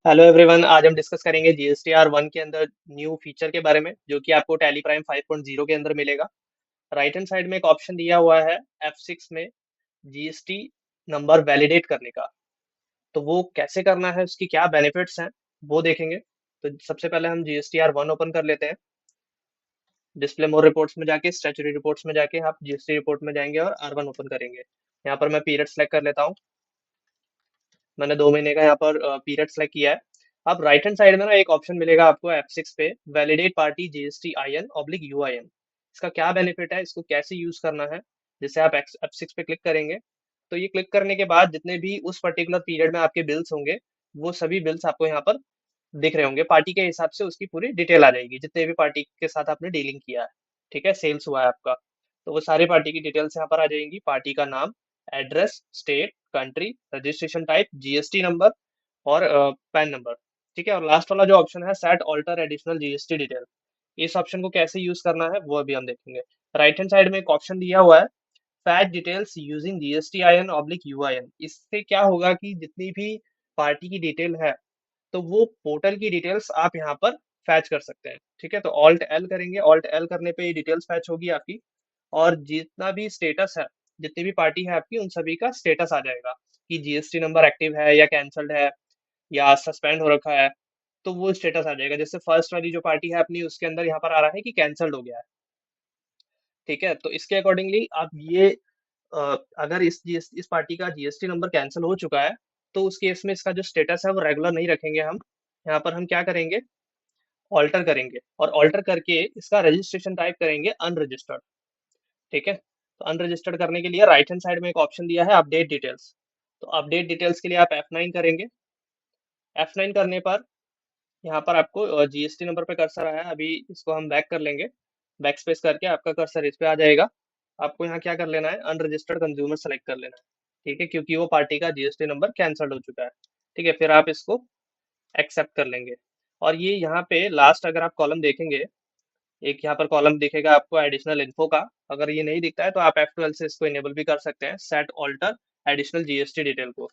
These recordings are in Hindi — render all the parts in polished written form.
Hello everyone. आज हम डिस्कस करेंगे जीएसटीआर वन के अंदर न्यू फीचर के बारे में जो कि आपको टैली प्राइम 5.0 के अंदर मिलेगा। राइट हैंड साइड में एक ऑप्शन दिया हुआ है F6 में जीएसटी नंबर वैलिडेट करने का। तो वो कैसे करना है, उसकी क्या बेनिफिट्स हैं, वो देखेंगे। तो सबसे पहले हम जीएसटीआर वन ओपन कर लेते हैं। डिस्प्ले मोर रिपोर्ट्स में जाके स्टैट्यूटरी रिपोर्ट्स में जाके आप जीएसटी रिपोर्ट में जाएंगे और आर वन ओपन करेंगे। यहाँ पर मैं पीरियड सेलेक्ट कर लेता हूँ। मैंने 2 महीने का यहाँ पर पीरियड सेलेक्ट किया है। अब राइट हैंड साइड में ना एक ऑप्शन मिलेगा आपको F6 पे, validate party GST IN oblique UIN। इसका क्या बेनिफिट है, इसको कैसे यूज करना है। जैसे आप F6 पे क्लिक करेंगे तो ये क्लिक करने के बाद जितने भी उस पर्टिकुलर पीरियड में आपके बिल्स होंगे वो सभी बिल्स आपको यहाँ पर दिख रहे होंगे। पार्टी के हिसाब से उसकी पूरी डिटेल आ जाएगी, जितने भी पार्टी के साथ आपने डीलिंग किया है, ठीक है, सेल्स हुआ है आपका, तो वो सारी पार्टी की डिटेल्स यहाँ पर आ जाएंगी। पार्टी का नाम, address, state, country, registration type, GST number और पैन नंबर। ठीक है, और लास्ट वाला जो ऑप्शन है set alter additional GST detail, इस ऑप्शन को कैसे यूज करना है वो अभी हम देखेंगे। राइट हैंड साइड में एक ऑप्शन दिया हुआ है fetch details using GST IN oblique UIN। इससे क्या होगा कि जितनी भी पार्टी की डिटेल है तो वो पोर्टल की डिटेल्स आप यहाँ पर फैच कर सकते हैं। ठीक है, तो ऑल्ट एल करेंगे, ऑल्ट एल करने पे ये डिटेल्स फैच होगी आपकी, और जितना भी स्टेटस है, जितनी भी पार्टी है आपकी, उन सभी का स्टेटस आ जाएगा कि जीएसटी नंबर एक्टिव है या कैंसल्ड है या सस्पेंड हो रखा है। तो वो स्टेटस आ जाएगा। जैसे फर्स्ट वाली जो पार्टी है अपनी, उसके अंदर यहाँ पर आ रहा है कि कैंसल्ड हो गया है। ठीक है, तो इसके अकॉर्डिंगली आप ये अगर इस पार्टी का जीएसटी नंबर कैंसिल हो चुका है तो उस केस में इसका जो स्टेटस है वो रेगुलर नहीं रखेंगे हम। यहाँ पर हम क्या करेंगे, ऑल्टर करेंगे, और ऑल्टर करके इसका रजिस्ट्रेशन टाइप करेंगे अनरजिस्टर्ड। ठीक है, तो अनरजिस्टर्ड करने के लिए राइट हैंड साइड में एक ऑप्शन दिया है अपडेट डिटेल्स। तो अपडेट डिटेल्स के लिए आप F9 करेंगे। F9 करने पर यहाँ पर आपको जीएसटी नंबर पे कर्सर आया है, अभी इसको हम बैक कर लेंगे। बैक स्पेस करके आपका कर्सर इस पे आ जाएगा। आपको यहाँ क्या कर लेना है, अनरजिस्टर्ड कंज्यूमर सेलेक्ट कर लेना है। ठीक है, क्योंकि वो पार्टी का जीएसटी नंबर कैंसल्ड हो चुका है। ठीक है, फिर आप इसको एक्सेप्ट कर लेंगे। और ये यहाँ पे लास्ट अगर आप कॉलम देखेंगे, एक यहाँ पर कॉलम दिखेगा आपको एडिशनल इन्फो का। अगर ये नहीं दिखता है तो आप F12 से इसको इनेबल भी कर सकते हैं, set alter additional GST detail को।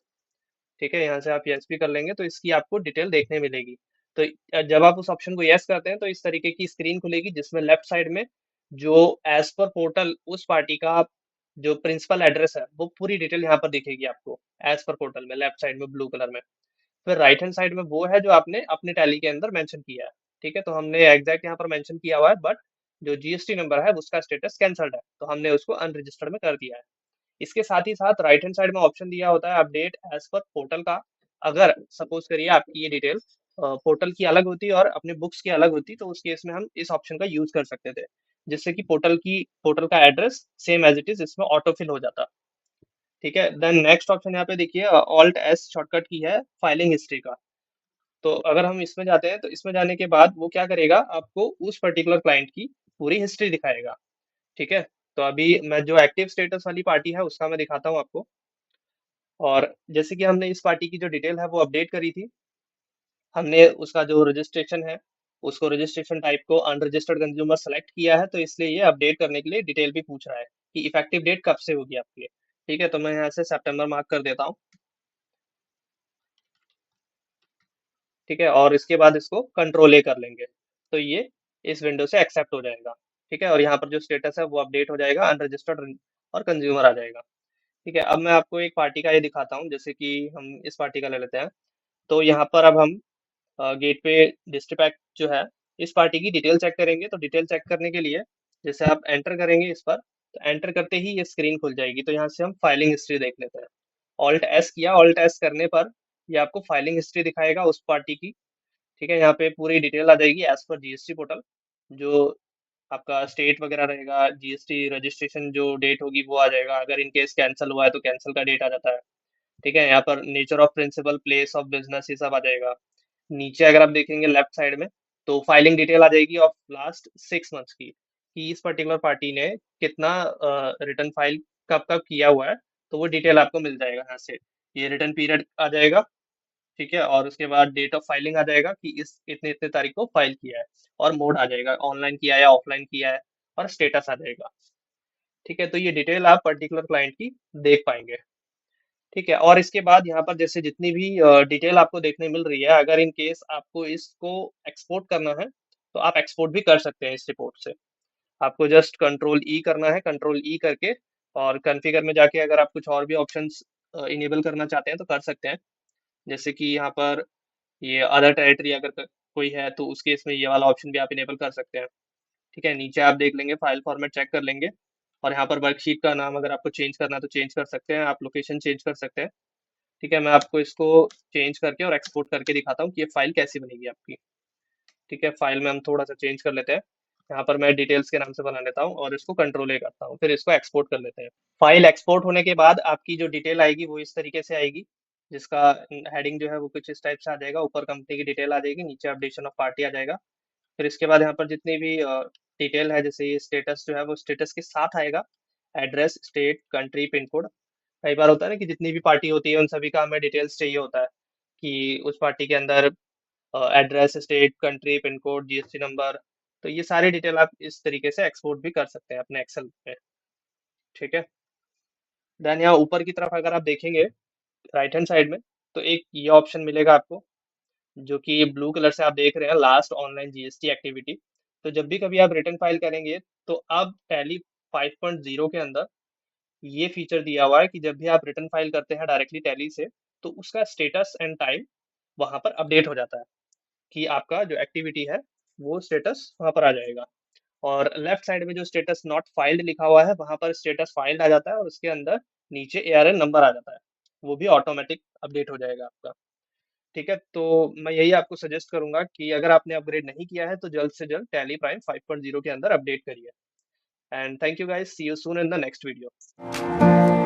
ठीक है, यहाँ से आप यस भी कर लेंगे तो इसकी आपको डिटेल देखने मिलेगी। तो जब आप उस ऑप्शन को यस करते हैं तो इस तरीके की स्क्रीन खुलेगी जिसमें लेफ्ट साइड में जो एज पर पोर्टल उस पार्टी का जो प्रिंसिपल एड्रेस है वो पूरी डिटेल यहाँ पर दिखेगी आपको, एज पर पोर्टल में लेफ्ट साइड में ब्लू कलर में। फिर राइट हैंड साइड में वो है जो आपने अपने टैली के अंदर मेंशन किया है। ठीक है, तो हमने एग्जैक्ट यहाँ पर मेंशन किया हुआ है, बट जो जीएसटी नंबर है उसका स्टेटस कैंसल्ड है तो हमने उसको अनरजिस्टर्ड में कर दिया है। इसके साथ ही साथ राइट हैंड साइड में ऑप्शन दिया होता है अपडेट एज पर पोर्टल का। अगर सपोज करिए आपकी ये डिटेल पोर्टल की अलग होती और अपने बुक्स की अलग होती तो उस केस में हम इस ऑप्शन का यूज कर सकते थे, जिससे कि पोर्टल का address same as it is इसमें ऑटोफिल हो जाता। ठीक है, देन नेक्स्ट ऑप्शन यहाँ पे देखिए, ऑल्ट एस शॉर्टकट की है फाइलिंग हिस्ट्री का। तो अगर हम इसमें जाते हैं तो इसमें जाने के बाद वो क्या करेगा, आपको उस पर्टिकुलर क्लाइंट की पूरी हिस्ट्री दिखाएगा। ठीक है, तो अभी मैं जो एक्टिव स्टेटस वाली पार्टी है उसका मैं दिखाता हूँ आपको। और जैसे कि हमने इस पार्टी की जो डिटेल है वो अपडेट करी थी, हमने उसका जो रजिस्ट्रेशन है उसको रजिस्ट्रेशन टाइप को अनरजिस्टर्ड कंज्यूमर सेलेक्ट किया है, तो इसलिए ये अपडेट करने के लिए डिटेल भी पूछ रहा है कि इफेक्टिव डेट कब से होगी आपकी। ठीक है, तो मैं यहाँ से सितंबर मार्क कर देता हूँ। ठीक है, और इसके बाद इसको कंट्रोल ए कर लेंगे तो ये इस विंडो से एक्सेप्ट हो जाएगा। ठीक है, और यहाँ पर जो स्टेटस है वो अपडेट हो जाएगा, अनरजिस्टर्ड और कंज्यूमर आ जाएगा। ठीक है, अब मैं आपको एक पार्टी का ये दिखाता हूँ, जैसे कि हम इस पार्टी का ले लेते हैं। तो यहाँ पर अब हम गेटवे डिस्ट्रिक्ट जो है इस पार्टी की डिटेल चेक करेंगे। तो डिटेल चेक करने के लिए जैसे आप एंटर करेंगे इस पर, तो एंटर करते ही ये स्क्रीन खुल जाएगी। तो यहाँ से हम फाइलिंग हिस्ट्री देख लेते हैं। ऑल्ट एस किया, ऑल्ट एस करने पर ये आपको फाइलिंग हिस्ट्री दिखाएगा उस पार्टी की। ठीक है, यहाँ पे पूरी डिटेल आ जाएगी एज पर जीएसटी पोर्टल। जो आपका स्टेट वगैरह रहेगा, जीएसटी रजिस्ट्रेशन जो डेट होगी वो आ जाएगा। अगर इन केस कैंसिल हुआ है तो कैंसिल का डेट आ जाता है। ठीक है, यहाँ पर nature of principal, place of business, ये सब आ जाएगा। नीचे अगर आप देखेंगे लेफ्ट साइड में तो फाइलिंग डिटेल आ जाएगी ऑफ लास्ट 6 मंथ्स की, कि इस पर्टिकुलर पार्टी ने कितना रिटर्न फाइल कब कब किया हुआ है। तो वो डिटेल आपको मिल जाएगा यहाँ से। ये रिटर्न पीरियड आ जाएगा। ठीक है, और उसके बाद डेट ऑफ फाइलिंग आ जाएगा कि इस इतने इतने तारीख को फाइल किया है, और मोड आ जाएगा ऑनलाइन किया है या ऑफलाइन किया है, और स्टेटस आ जाएगा। ठीक है, तो ये डिटेल आप पर्टिकुलर क्लाइंट की देख पाएंगे। ठीक है। और इसके बाद यहाँ पर जैसे जितनी भी डिटेल आपको देखने मिल रही है, अगर इन केस आपको इसको एक्सपोर्ट करना है तो आप एक्सपोर्ट भी कर सकते हैं इस रिपोर्ट से। आपको जस्ट कंट्रोल ई करना है, कंट्रोल ई करके और कॉन्फ़िगर में जाके अगर आप कुछ और भी ऑप्शंस इनेबल करना चाहते हैं तो कर सकते हैं। जैसे कि यहाँ पर ये अदर टेरिटरी अगर कोई है तो उस केस में ये वाला ऑप्शन भी आप इनेबल कर सकते हैं। ठीक है, नीचे आप देख लेंगे, फाइल फॉर्मेट चेक कर लेंगे और यहाँ पर वर्कशीट का नाम अगर आपको चेंज करना है तो चेंज कर सकते हैं, आप लोकेशन चेंज कर सकते हैं। ठीक है, मैं आपको इसको चेंज करके और एक्सपोर्ट करके दिखाता हूँ कि ये फाइल कैसी बनेगी आपकी। ठीक है, फाइल में हम थोड़ा सा चेंज कर लेते हैं। यहाँ पर मैं डिटेल्स के नाम से बना लेता हूँ और इसको कंट्रोल ए करता हूँ, फिर इसको एक्सपोर्ट कर लेते हैं। फाइल एक्सपोर्ट होने के बाद आपकी जो डिटेल आएगी वो इस तरीके से आएगी, जिसका हेडिंग जो है वो कुछ इस टाइप से आ जाएगा। ऊपर कंपनी की डिटेल आ जाएगी, नीचे अपडेशन ऑफ पार्टी आ जाएगा। फिर इसके बाद यहाँ पर जितनी भी डिटेल है, जैसे ये स्टेटस जो है वो स्टेटस के साथ आएगा, address, state, country, pin code. कई बार होता है ना कि जितनी भी पार्टी होती है उन सभी का हमें डिटेल्स चाहिए होता है कि उस पार्टी के अंदर address, state, country, pin code, GST number. तो ये सारी डिटेल आप इस तरीके से एक्सपोर्ट भी कर सकते हैं अपने एक्सेल में। ठीक है, देन यहाँ ऊपर की तरफ अगर आप देखेंगे राइट हैंड साइड में, तो एक ये ऑप्शन मिलेगा आपको, जो कि ब्लू कलर से आप देख रहे हैं, लास्ट ऑनलाइन जीएसटी एक्टिविटी। तो जब भी कभी आप रिटर्न फाइल करेंगे तो अब टैली 5.0 के अंदर ये फीचर दिया हुआ है कि जब भी आप रिटर्न फाइल करते हैं डायरेक्टली टैली से, तो उसका स्टेटस एंड टाइम वहां पर अपडेट हो जाता है कि आपका जो एक्टिविटी है वो स्टेटस वहां पर आ जाएगा। और लेफ्ट साइड में जो स्टेटस नॉट फाइल्ड लिखा हुआ है वहां पर स्टेटस फाइल्ड आ जाता है और उसके अंदर नीचे एआरएन नंबर आ जाता है, वो भी ऑटोमेटिक अपडेट हो जाएगा आपका। ठीक है, तो मैं यही आपको सजेस्ट करूंगा कि अगर आपने अपग्रेड नहीं किया है तो जल्द से जल्द टैली प्राइम 5.0 के अंदर अपडेट करिए। And thank you guys, see you soon in the next video.